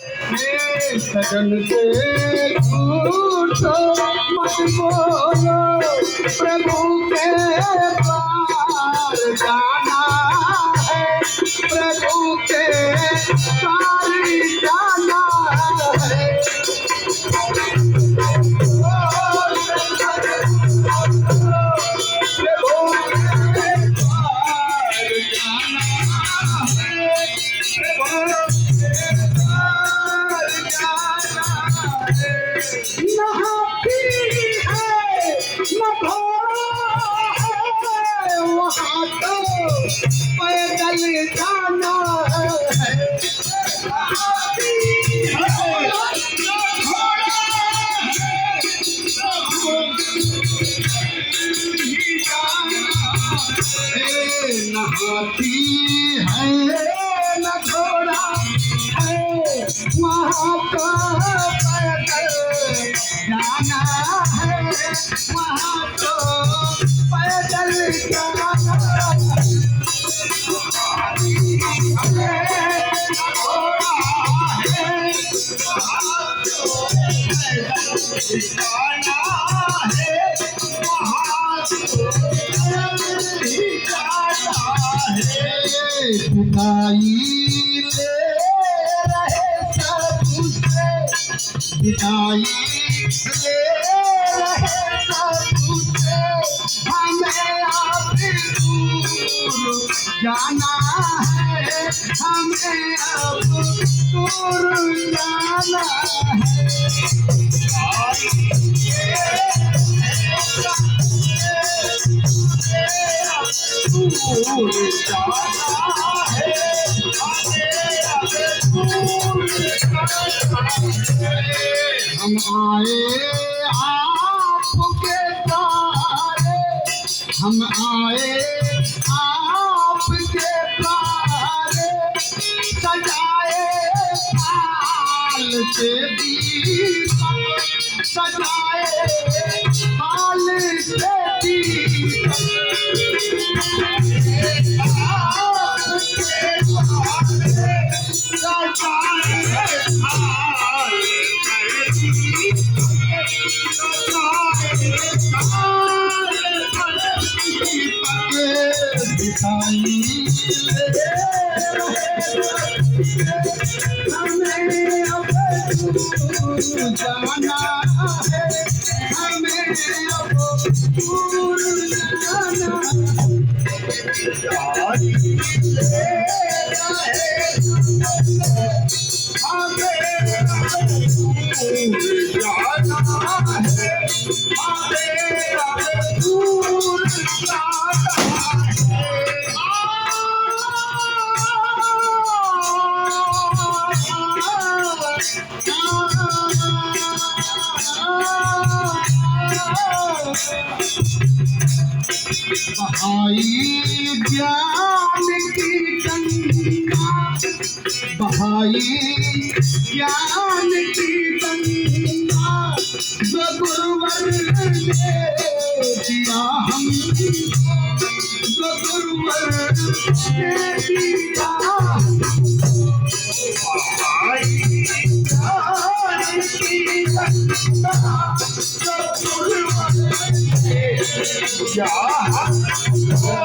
सजन से झूठ मत बोलो, प्रभु के पार जाना है, प्रभु के पार जाना है। पैदल जाना है, न हाथी है न घोड़ा है, वहाँ तो पैदल जाना है, वहाँ तो पैदल जाना विदाई ले रहे सबसे, विदाई ले रहे सबसे, हमें अब दूर जाना है, हमें अब दूर जाना हम आए आपके द्वारे, हम आए आपके द्वारे, सजाए हाल से दीपक, सजाए हाल से दीपक, हमें अब दूर जाना है, हमें अब दूर जाना बहाई ज्ञान की गंगा, बहाई ज्ञान की गंगा, जो गुरुवर ने दिया हमको, जो गुरुवर ने दिया, बहाई ज्ञान की गंगा, जो गुरुवर ने दिया हमको,